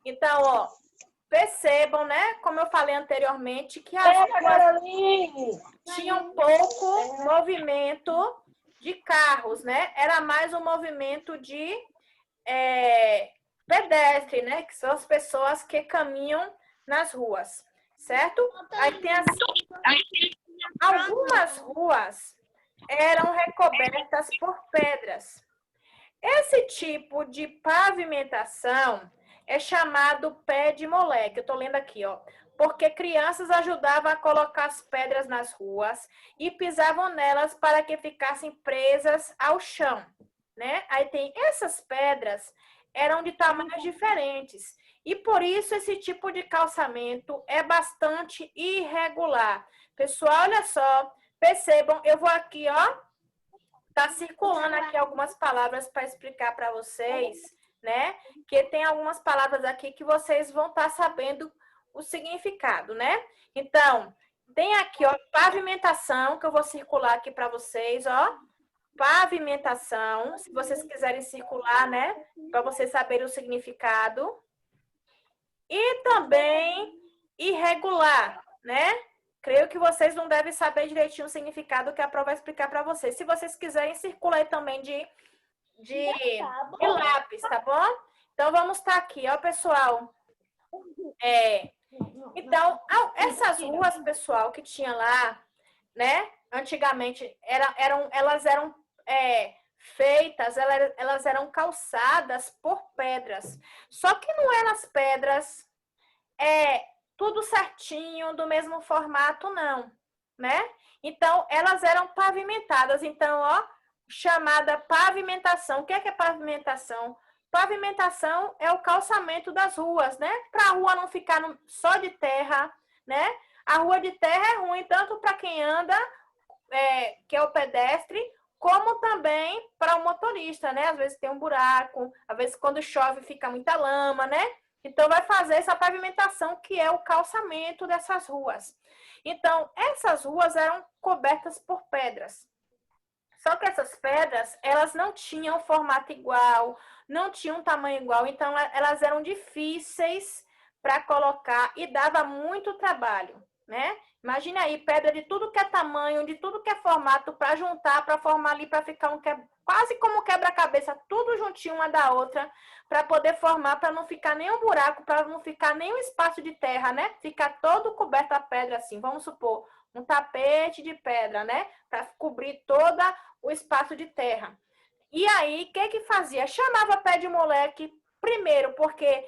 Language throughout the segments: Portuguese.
Então, ó, percebam, né, como eu falei anteriormente, que as ruas tinham pouco movimento de carros, né? Era mais um movimento de pedestre, né? Que são as pessoas que caminham nas ruas, certo? Aí tem algumas ruas eram recobertas por pedras. Esse tipo de pavimentação é chamado pé de moleque. Eu tô lendo aqui, ó. Porque crianças ajudavam a colocar as pedras nas ruas e pisavam nelas para que ficassem presas ao chão, né? Aí tem essas pedras eram de tamanhos diferentes. E por isso esse tipo de calçamento é bastante irregular. Pessoal, olha só, percebam, eu vou aqui, ó, tá circulando aqui algumas palavras para explicar para vocês, né? Que tem algumas palavras aqui que vocês vão estar sabendo o significado, né? Então, tem aqui, ó, pavimentação, que eu vou circular aqui para vocês, ó. Pavimentação, se vocês quiserem circular, né? Para vocês saberem o significado. E também irregular, né? Creio que vocês não devem saber direitinho o significado que a prova vai explicar para vocês. Se vocês quiserem, circula aí também de lápis, tá bom? Então, vamos estar aqui, ó, pessoal. Então, essas ruas, pessoal, que tinha lá, né? Antigamente, elas eram feitas, elas eram calçadas por pedras. Só que não eram as pedras tudo certinho, do mesmo formato, não, né? Então, elas eram pavimentadas. Então, ó, chamada pavimentação. O que é pavimentação? Pavimentação é o calçamento das ruas, né? Para a rua não ficar só de terra, né? A rua de terra é ruim tanto para quem anda, que é o pedestre, como também para o motorista, né? Às vezes tem um buraco, às vezes quando chove fica muita lama, né? Então, vai fazer essa pavimentação, que é o calçamento dessas ruas. Então, essas ruas eram cobertas por pedras. Só que essas pedras, elas não tinham formato igual, não tinham tamanho igual, então elas eram difíceis para colocar e dava muito trabalho, né? Imagina aí, pedra de tudo que é tamanho, de tudo que é formato, para juntar, para formar ali, para ficar quase como quebra-cabeça, tudo juntinho uma da outra, para poder formar, para não ficar nenhum buraco, para não ficar nenhum espaço de terra, né? Ficar todo coberto a pedra assim, vamos supor, um tapete de pedra, né? Para cobrir todo o espaço de terra. E aí, o que fazia? Chamava pé de moleque, primeiro, porque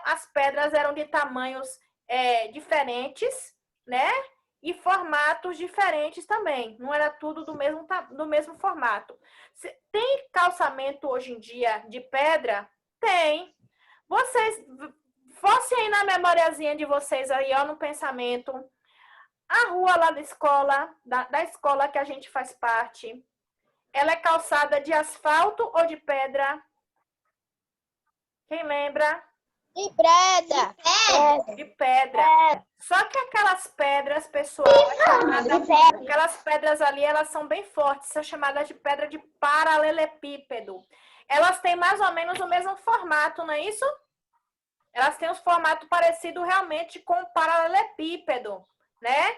as pedras eram de tamanhos diferentes, né? E formatos diferentes também. Não era tudo do mesmo formato. Tem calçamento hoje em dia de pedra? Tem. Vocês, fossem aí na memoriazinha de vocês aí, ó, no pensamento. A rua lá da escola, da escola que a gente faz parte, ela é calçada de asfalto ou de pedra? Quem lembra? De pedra. De pedra. Só que aquelas pedras, pessoal, aquelas pedras ali, elas são bem fortes, são chamadas de pedra de paralelepípedo. Elas têm mais ou menos o mesmo formato, não é isso? Elas têm um formato parecido realmente com o paralelepípedo, né?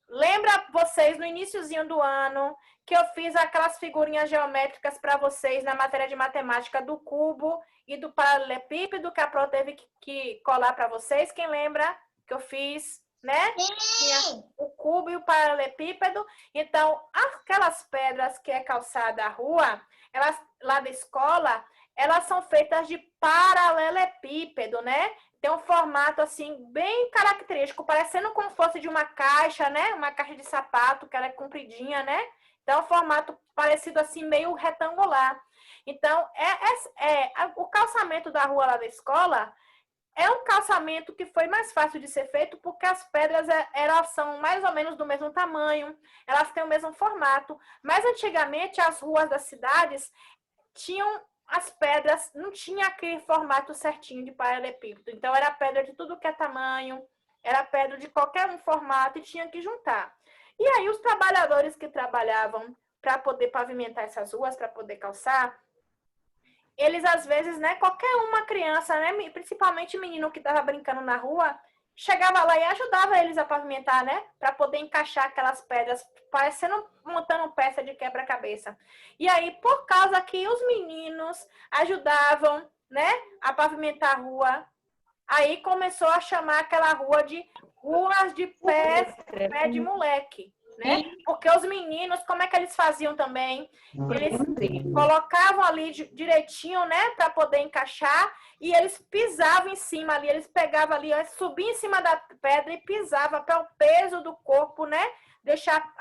Lembra vocês no iniciozinho do ano que eu fiz aquelas figurinhas geométricas para vocês na matéria de matemática do cubo e do paralelepípedo que a Pro teve que colar para vocês? Quem lembra que eu fiz, né? Tinha o cubo e o paralelepípedo. Então, aquelas pedras que é calçada a rua, elas lá da escola, elas são feitas de paralelepípedo, né? Tem um formato assim bem característico, parecendo como se fosse de uma caixa, né? Uma caixa de sapato, que ela é compridinha, né? Então, um formato parecido assim, meio retangular. Então, o calçamento da rua lá da escola é um calçamento que foi mais fácil de ser feito porque as pedras elas são mais ou menos do mesmo tamanho, elas têm o mesmo formato. Mas antigamente as ruas das cidades tinham as pedras, não tinha aquele formato certinho de paralelepípedo. Então, era pedra de tudo que é tamanho, era pedra de qualquer um formato e tinha que juntar. E aí, os trabalhadores que trabalhavam para poder pavimentar essas ruas, para poder calçar, eles às vezes, né, qualquer uma criança, né, principalmente menino que estava brincando na rua, chegava lá e ajudava eles a pavimentar, né, para poder encaixar aquelas pedras, parecendo montando peça de quebra-cabeça. E aí, por causa que os meninos ajudavam, né, a pavimentar a rua, aí começou a chamar aquela rua de ruas de pé de moleque, né? Porque os meninos, como é que eles faziam também? Eles colocavam ali direitinho, né, para poder encaixar, e eles pisavam em cima ali, eles pegavam ali, subiam em cima da pedra e pisavam para o peso do corpo, né, deixar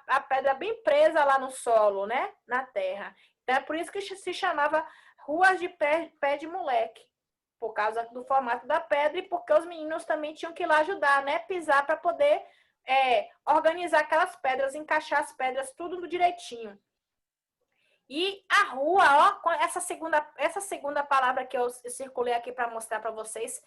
a pedra bem presa lá no solo, né, na terra. Então é por isso que se chamava ruas de pé de moleque, por causa do formato da pedra e porque os meninos também tinham que ir lá ajudar, né, pisar para poder organizar aquelas pedras, encaixar as pedras tudo direitinho. E a rua, ó, essa segunda palavra que eu circulei aqui para mostrar para vocês,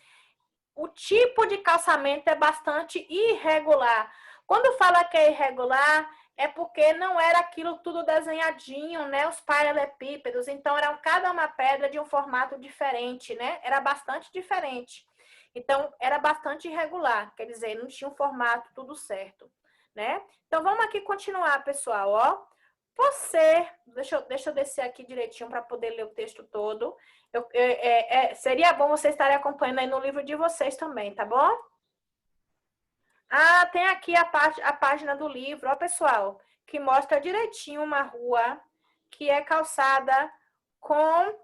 o tipo de calçamento é bastante irregular. Quando fala que é irregular, é porque não era aquilo tudo desenhadinho, né? Os paralelepípedos, então era cada uma pedra de um formato diferente, né? Era bastante diferente. Então, era bastante irregular, quer dizer, não tinha um formato tudo certo, né? Então, vamos aqui continuar, pessoal, ó. Você, deixa eu descer aqui direitinho para poder ler o texto todo. Seria bom vocês estarem acompanhando aí no livro de vocês também, tá bom? Ah, tem aqui a página do livro, ó, pessoal, que mostra direitinho uma rua que é calçada com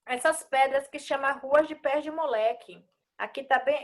essas pedras que chama ruas de pés de moleque. Aqui tá bem,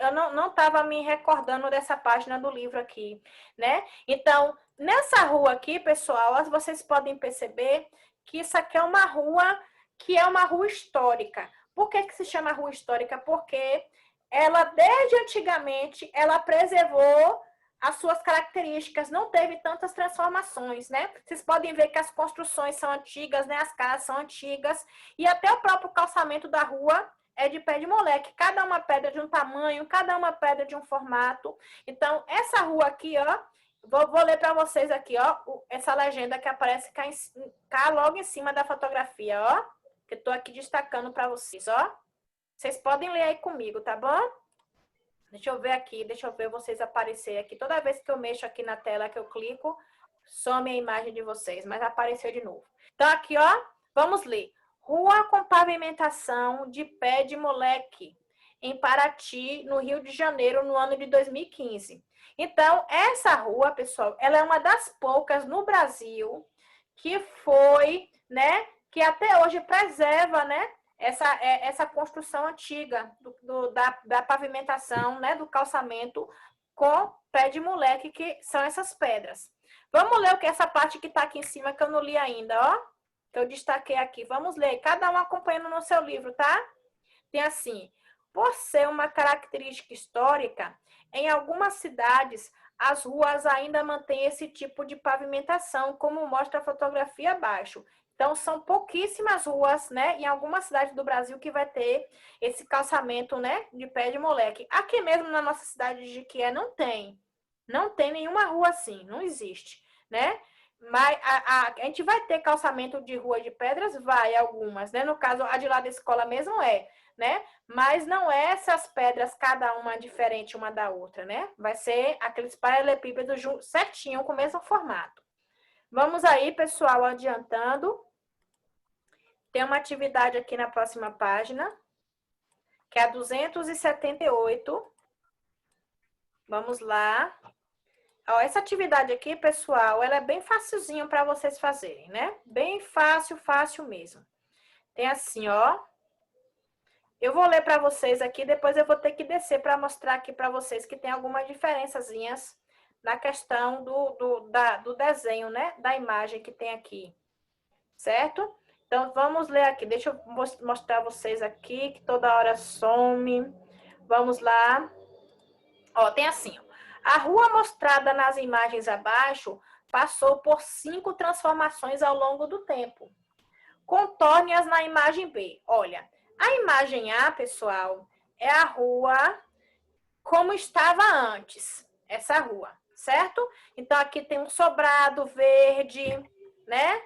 eu não estava me recordando dessa página do livro aqui, né? Então, nessa rua aqui, pessoal, vocês podem perceber que isso aqui é uma rua que é uma rua histórica. Por que se chama rua histórica? Porque ela, desde antigamente, ela preservou as suas características, não teve tantas transformações, né? Vocês podem ver que as construções são antigas, né? As casas são antigas, e até o próprio calçamento da rua é de pé de moleque. Cada uma pedra de um tamanho, cada uma pedra de um formato. Então, essa rua aqui, ó, vou ler para vocês aqui, ó, essa legenda que aparece cá logo em cima da fotografia, ó, que eu tô aqui destacando para vocês, ó. Vocês podem ler aí comigo, tá bom? Deixa eu ver aqui, deixa eu ver vocês aparecerem aqui. Toda vez que eu mexo aqui na tela, que eu clico, some a imagem de vocês, mas apareceu de novo. Então, aqui, ó, vamos ler. Rua com pavimentação de pé de moleque, em Paraty, no Rio de Janeiro, no ano de 2015. Então, essa rua, pessoal, ela é uma das poucas no Brasil que foi, né, que até hoje preserva, né, essa construção antiga da pavimentação, né, do calçamento com pé de moleque, que são essas pedras. Vamos ler o que essa parte que está aqui em cima, que eu não li ainda, ó, que eu destaquei aqui. Vamos ler, cada um acompanhando no seu livro, tá? Tem assim, por ser uma característica histórica, em algumas cidades, as ruas ainda mantêm esse tipo de pavimentação, como mostra a fotografia abaixo. Então, são pouquíssimas ruas, né, em algumas cidades do Brasil que vai ter esse calçamento, né, de pé de moleque. Aqui mesmo na nossa cidade de Jequié não tem. Não tem nenhuma rua assim, não existe, né? Mas a gente vai ter calçamento de rua de pedras? Vai, algumas, né? No caso, a de lá da escola mesmo né? Mas não é essas pedras, cada uma diferente uma da outra, né? Vai ser aqueles paralelepípedos certinho, com o mesmo formato. Vamos aí, pessoal, adiantando. Tem uma atividade aqui na próxima página, que é a 278. Vamos lá. Ó, essa atividade aqui, pessoal, ela é bem facilzinho para vocês fazerem, né? Bem fácil, fácil mesmo. Tem assim, ó. Eu vou ler para vocês aqui, depois eu vou ter que descer para mostrar aqui para vocês que tem algumas diferençazinhas na questão do desenho, né? Da imagem que tem aqui, certo? Então, vamos ler aqui. Deixa eu mostrar vocês aqui, que toda hora some. Vamos lá. Ó, tem assim, ó. A rua mostrada nas imagens abaixo passou por 5 transformações ao longo do tempo. Contorne-as na imagem B. Olha, a imagem A, pessoal, é a rua como estava antes. Essa rua, certo? Então, aqui tem um sobrado verde, né?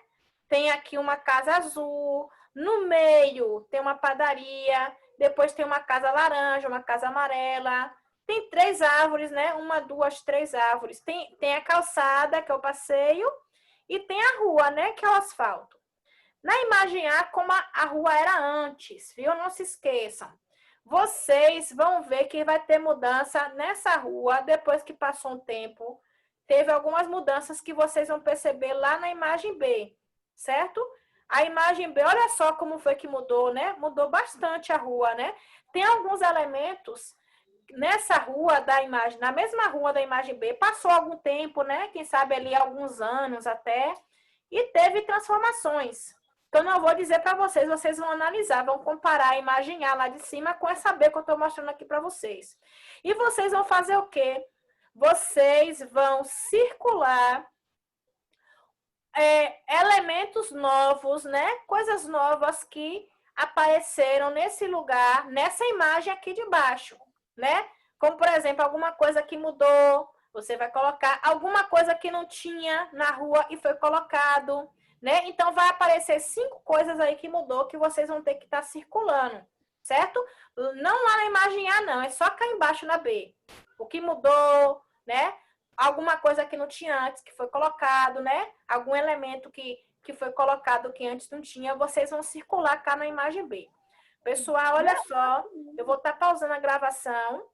Tem aqui uma casa azul. No meio tem uma padaria, depois tem uma casa laranja, uma casa amarela. Tem 3 árvores, né? 1, 2, 3 árvores. Tem a calçada, que é o passeio, e tem a rua, né? Que é o asfalto. Na imagem A, como a rua era antes, viu? Não se esqueçam. Vocês vão ver que vai ter mudança nessa rua depois que passou um tempo. Teve algumas mudanças que vocês vão perceber lá na imagem B, certo? A imagem B, olha só como foi que mudou, né? Mudou bastante a rua, né? Tem alguns elementos nessa rua da imagem, na mesma rua da imagem B, passou algum tempo, né? Quem sabe ali alguns anos até, e teve transformações. Então, não vou dizer para vocês, vocês vão analisar, vão comparar a imagem A lá de cima com essa B que eu estou mostrando aqui para vocês. E vocês vão fazer o quê? Vocês vão circular elementos novos, né? Coisas novas que apareceram nesse lugar, nessa imagem aqui de baixo, né? Como, por exemplo, alguma coisa que mudou, você vai colocar alguma coisa que não tinha na rua e foi colocado, né? Então, vai aparecer 5 coisas aí que mudou que vocês vão ter que estar circulando, certo? Não lá na imagem A, não, é só cá embaixo na B. O que mudou, né? Alguma coisa que não tinha antes, que foi colocado, né? Algum elemento que foi colocado que antes não tinha, vocês vão circular cá na imagem B. Pessoal, olha só, eu vou estar pausando a gravação